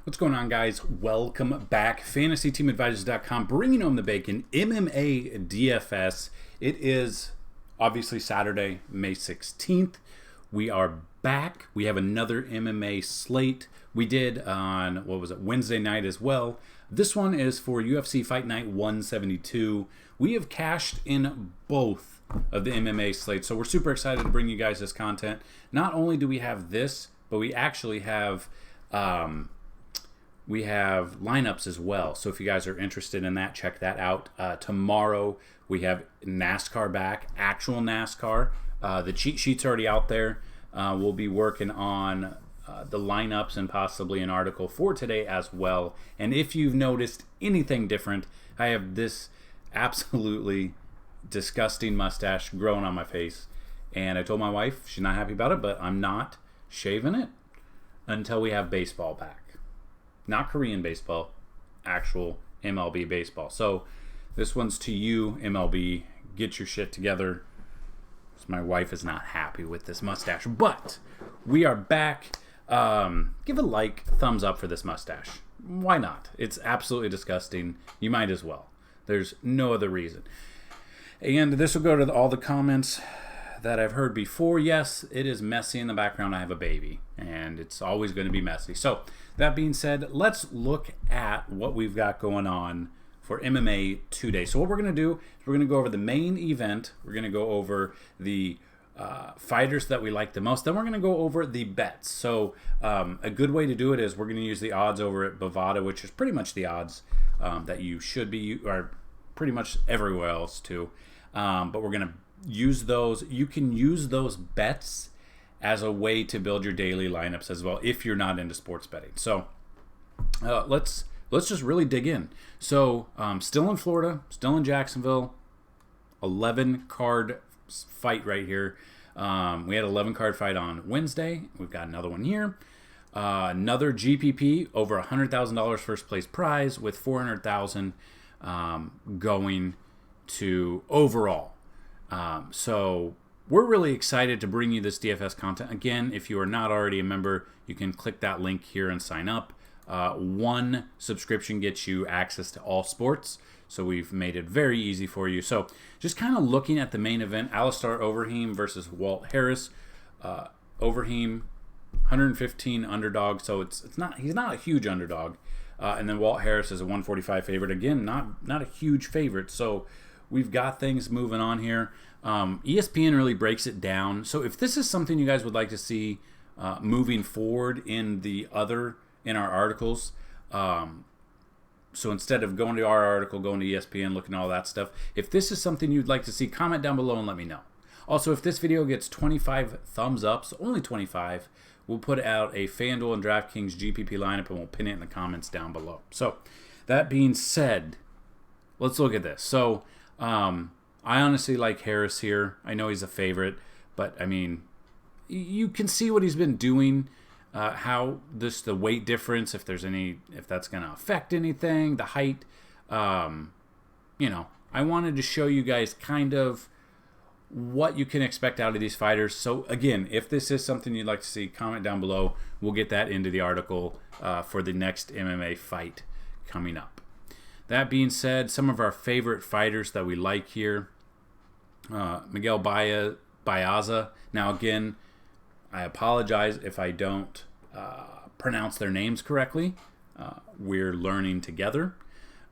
What's going on, guys? Welcome back. FantasyTeamAdvisors.com, bringing home the bacon. MMA DFS. It is obviously Saturday, May 16th. We are back. We have another MMA slate. We did on, Wednesday night as well. This one is for UFC Fight Night 172. We have cashed in both of the MMA slates, so we're super excited to bring you guys this content. Not only do we have this, but we actually have lineups as well. So if you guys are interested in that, check that out. Tomorrow we have NASCAR back, actual NASCAR. The cheat sheet's already out there. We'll be working on the lineups and possibly an article for today as well. And if you've noticed anything different, I have this absolutely disgusting mustache growing on my face. And I told my wife she's not happy about it, but I'm not shaving it until we have baseball back. Not Korean baseball, actual MLB baseball. So this one's to you, MLB. Get your shit together. My wife is not happy with this mustache. But we are back. Give a like, thumbs up for this mustache. Why not? It's absolutely disgusting. You might as well. There's no other reason. And this will go to all the comments that I've heard before. Yes, it is messy in the background. I have a baby, and it's always going to be messy. So that being said, let's look at what we've got going on for MMA today. So what we're going to do is we're going to go over the main event. We're going to go over the fighters that we like the most. Then we're going to go over the bets. So a good way to do it is we're going to use the odds over at Bovada, which is pretty much the odds that you should be, or pretty much everywhere else too. But we're going to use those. You can use those bets as a way to build your daily lineups as well if you're not into sports betting. So let's just really dig in. So still in Florida, still in Jacksonville, 11 card fight right here. We had 11 card fight on Wednesday. We've got another one here. Another GPP, over $100,000 first place prize, with $400,000 going to overall. So we're really excited to bring you this DFS content. Again, if you are not already a member, you can click that link here and sign up. One subscription gets you access to all sports, so we've made it very easy for you. So just kind of looking at the main event, Alistair Overeem versus Walt Harris. Overeem, 115 underdog, so he's not a huge underdog. And then Walt Harris is a 145 favorite. Again, not a huge favorite. So we've got things moving on here. ESPN really breaks it down. So if this is something you guys would like to see moving forward in our articles, so instead of going to our article, going to ESPN, looking at all that stuff, if this is something you'd like to see, comment down below and let me know. Also, if this video gets 25 thumbs up, so only 25, we'll put out a FanDuel and DraftKings GPP lineup and we'll pin it in the comments down below. So that being said, let's look at this. So I honestly like Harris here. I know he's a favorite, but I mean, you can see what he's been doing. How the weight difference, if that's going to affect anything, the height. I wanted to show you guys kind of what you can expect out of these fighters. So again, if this is something you'd like to see, comment down below. We'll get that into the article for the next MMA fight coming up. That being said, some of our favorite fighters that we like here, Miguel Baeza. Now again, I apologize if I don't pronounce their names correctly. We're learning together.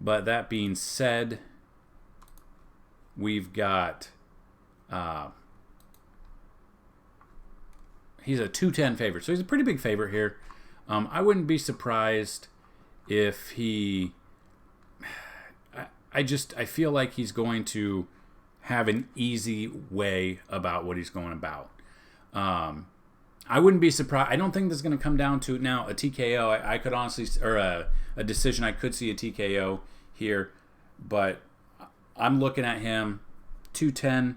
But that being said, we've got... he's a 210 favorite. So he's a pretty big favorite here. I wouldn't be surprised if he... I feel like he's going to have an easy way about what he's going about. I wouldn't be surprised. I don't think this is going to come down to now a TKO. I could honestly, or a decision. I could see a TKO here, but I'm looking at him 210.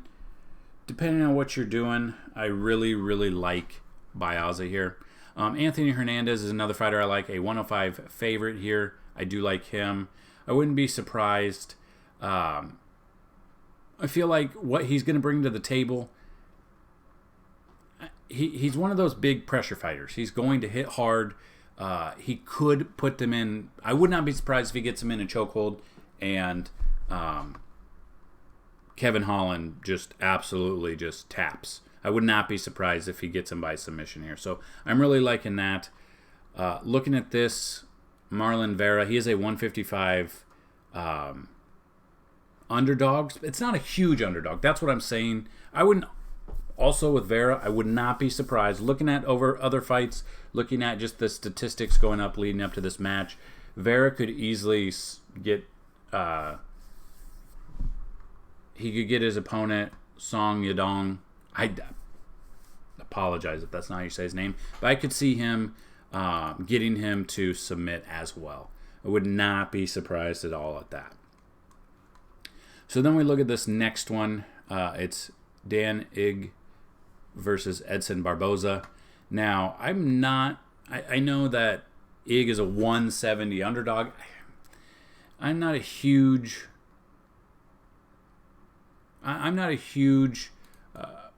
Depending on what you're doing, I really, really like Baeza here. Anthony Hernandez is another fighter I like, a 105 favorite here. I do like him. I wouldn't be surprised. I feel like what he's going to bring to the table, he's one of those big pressure fighters. He's going to hit hard. he could put them in. I would not be surprised if he gets them in a chokehold, and Kevin Holland just absolutely just taps. I would not be surprised if he gets him by submission here. So I'm really liking that. Looking at this, Marlon Vera, he is a 155 underdog. It's not a huge underdog. That's what I'm saying. I wouldn't. Also with Vera, I would not be surprised. Looking at over other fights, looking at just the statistics going up leading up to this match, Vera could easily get. He could get his opponent Song Yadong. I apologize if that's not how you say his name, but I could see him getting him to submit as well. I would not be surprised at all at that. So then we look at this next one. It's Dan Ig versus Edson Barboza. Now, I'm not... I know that Ig is a 170 underdog. I'm not a huge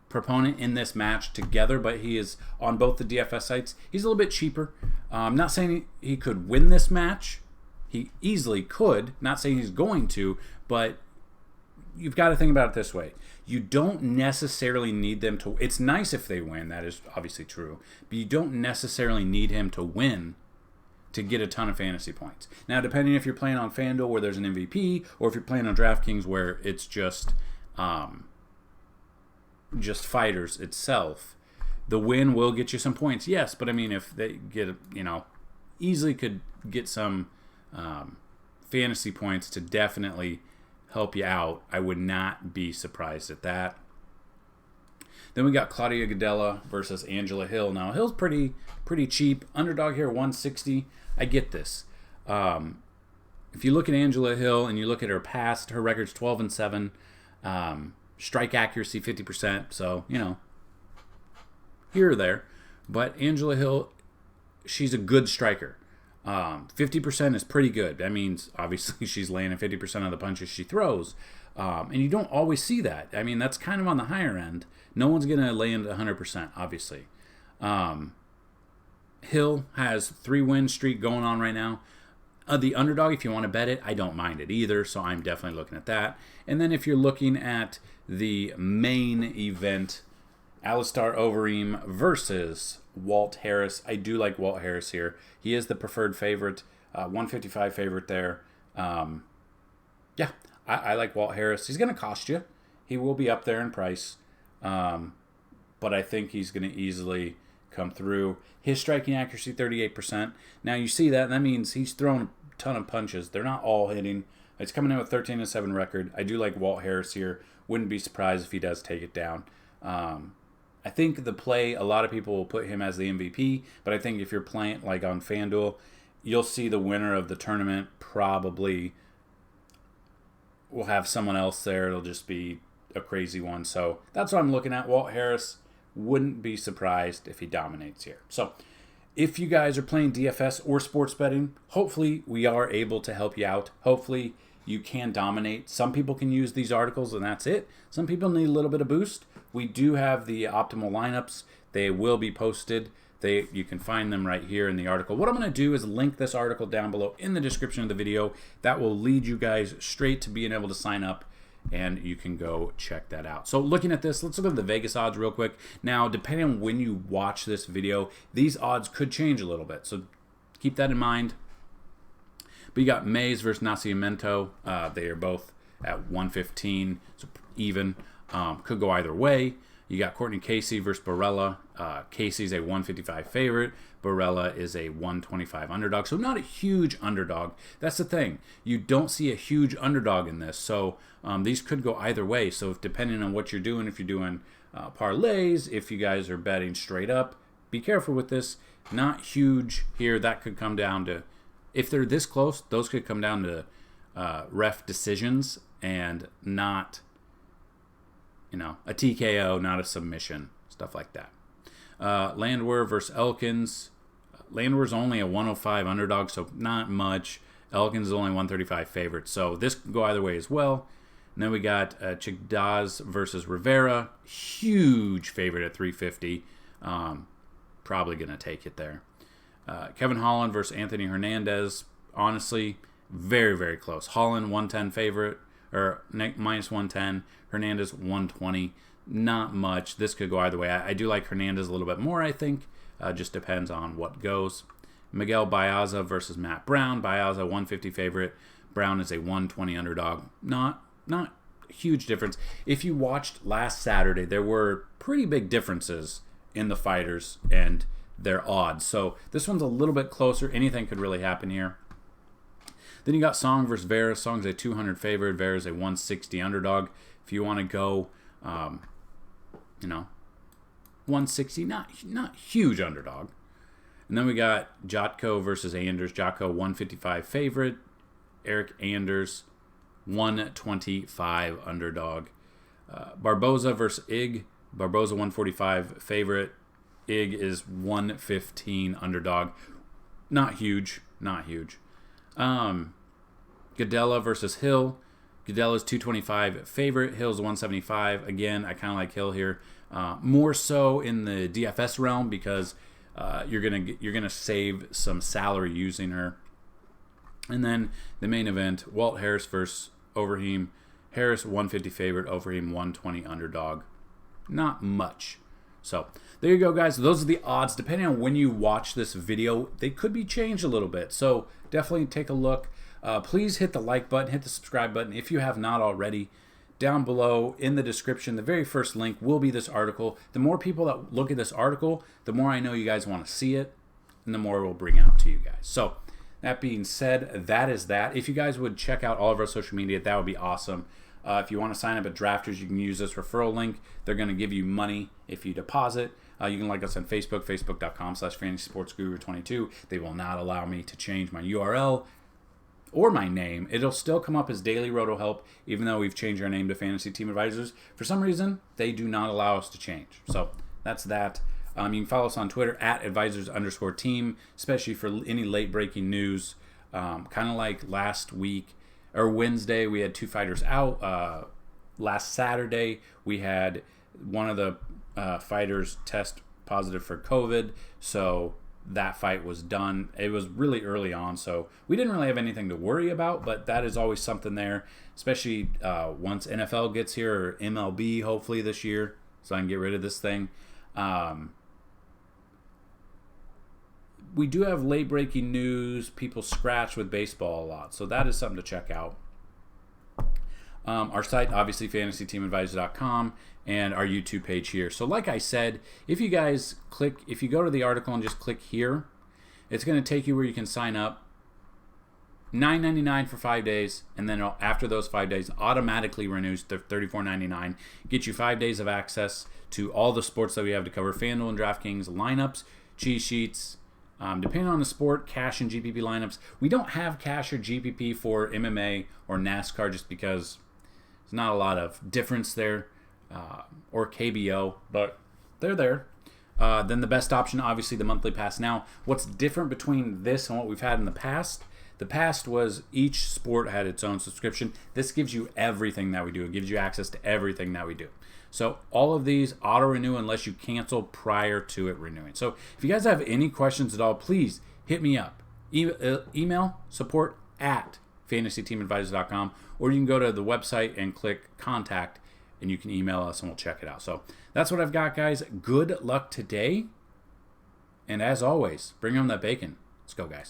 proponent in this match together, but he is on both the DFS sites. He's a little bit cheaper. I'm not saying he could win this match. He easily could. Not saying he's going to, but you've got to think about it this way. You don't necessarily need them to... It's nice if they win. That is obviously true. But you don't necessarily need him to win to get a ton of fantasy points. Now, depending if you're playing on FanDuel where there's an MVP, or if you're playing on DraftKings where it's just fighters itself, the win will get you some points. Yes, but I mean, if they get, easily could get some fantasy points to definitely help you out. I would not be surprised at that. Then we got Claudia Gadelha versus Angela Hill. Now, Hill's pretty cheap. Underdog here, 160. I get this. If you look at Angela Hill and you look at her past, her record's 12-7. Strike accuracy, 50%. So, here or there. But Angela Hill, she's a good striker. 50% is pretty good. That means, obviously, she's landing 50% of the punches she throws. And you don't always see that. I mean, that's kind of on the higher end. No one's going to land 100%, obviously. Hill has 3-win streak going on right now. The underdog, if you want to bet it, I don't mind it either, so I'm definitely looking at that. And then if you're looking at the main event, Alistair Overeem versus Walt Harris. I do like Walt Harris here. He is the preferred favorite, 155 favorite there. Yeah, I like Walt Harris. He's going to cost you. He will be up there in price. But I think he's going to easily come through. His striking accuracy, 38%. Now you see that, and that means he's throwing a ton of punches. They're not all hitting. It's coming in with 13-7 record. I do like Walt Harris here. Wouldn't be surprised if he does take it down. I think the play, a lot of people will put him as the MVP, but I think if you're playing like on FanDuel, you'll see the winner of the tournament probably will have someone else there. It'll just be a crazy one. So that's what I'm looking at. Walt Harris, wouldn't be surprised if he dominates here. So if you guys are playing DFS or sports betting, hopefully we are able to help you out. Hopefully you can dominate. Some people can use these articles and that's it. Some people need a little bit of boost. We do have the optimal lineups. They will be posted. You can find them right here in the article. What I'm going to do is link this article down below in the description of the video. That will lead you guys straight to being able to sign up, and you can go check that out. So looking at this, let's look at the Vegas odds real quick. Now, depending on when you watch this video, these odds could change a little bit. So keep that in mind. But you got Mays versus Nascimento. They are both at 115, so even. Could go either way. You got Courtney Casey versus Barella. Casey's a 155 favorite. Barella is a 125 underdog. So not a huge underdog. That's the thing. You don't see a huge underdog in this. So these could go either way. So depending on what you're doing, if you're doing parlays, if you guys are betting straight up, be careful with this. Not huge here. That could come down to, if they're this close, those could come down to ref decisions and not, a TKO, not a submission, stuff like that. Landwehr versus Elkins. Landwehr's only a 105 underdog, so not much. Elkins is only 135 favorite, so this can go either way as well. And then we got Chigdaz versus Rivera. Huge favorite at 350. Probably going to take it there. Kevin Holland versus Anthony Hernandez. Honestly, very, very close. Holland 110 favorite, or minus 110. Hernandez 120. Not much. This could go either way. I do like Hernandez a little bit more, I think. Just depends on what goes. Miguel Baeza versus Matt Brown. Baeza 150 favorite. Brown is a 120 underdog. Not huge difference. If you watched last Saturday, there were pretty big differences in the fighters and their odds. So this one's a little bit closer. Anything could really happen here. Then you got Song versus Vera. Song's a 200 favorite. Vera's a 160 underdog. If you want to go, 160, not huge underdog. And then we got Jacko versus Anders. Jacko 155 favorite. Eric Anders 125 underdog. Barboza versus Ig. Barboza 145 favorite. Ig is 115 underdog. Not huge. Gadella versus Hill. Gadella's 225 favorite. Hill's 175. Again, I kind of like Hill here. More so in the DFS realm because you're gonna save some salary using her. And then the main event, Walt Harris versus Overeem. Harris 150 favorite, Overeem 120 underdog. Not much. So there you go, guys. Those are the odds. Depending on when you watch this video, they could be changed a little bit. So definitely take a look. Please hit the like button, hit the subscribe button if you have not already. Down below in the description, the very first link will be this article. The more people that look at this article, the more I know you guys want to see it, and the more we'll bring out to you guys. So that being said, that is that. If you guys would check out all of our social media, that would be awesome. If you want to sign up at Drafters, you can use this referral link. They're going to give you money if you deposit. You can like us on Facebook, facebook.com/fantasysportsguru22. They will not allow me to change my URL or my name. It'll still come up as Daily Roto Help, even though we've changed our name to Fantasy Team Advisors. For some reason, they do not allow us to change. So that's that. You can follow us on Twitter at advisors_team, especially for any late-breaking news. Kind of like last week, or Wednesday, we had 2 fighters out. Last Saturday, we had one of the fighters test positive for COVID, so that fight was done. It was really early on, so we didn't really have anything to worry about, but that is always something there, especially once NFL gets here, or MLB hopefully this year, so I can get rid of this thing. We do have late-breaking news. People scratch with baseball a lot, so that is something to check out. Our site, obviously, fantasyteamadvisor.com, and our YouTube page here. So like I said, if you go to the article and just click here, it's going to take you where you can sign up. $9.99 for 5 days, and then after those 5 days, automatically renews to $34.99. Get you 5 days of access to all the sports that we have to cover: FanDuel and DraftKings, lineups, cheat sheets, depending on the sport, cash and GPP lineups. We don't have cash or GPP for MMA or NASCAR just because there's not a lot of difference there, or KBO, but they're there. Then the best option, obviously, the monthly pass. Now, what's different between this and what we've had in the past? The past was each sport had its own subscription. This gives you everything that we do. It gives you access to everything that we do. So all of these auto-renew unless you cancel prior to it renewing. So if you guys have any questions at all, please hit me up. Email support@fantasyteamadvisor.com, or you can go to the website and click contact, and you can email us and we'll check it out. So that's what I've got, guys. Good luck today. And as always, bring home that bacon. Let's go, guys.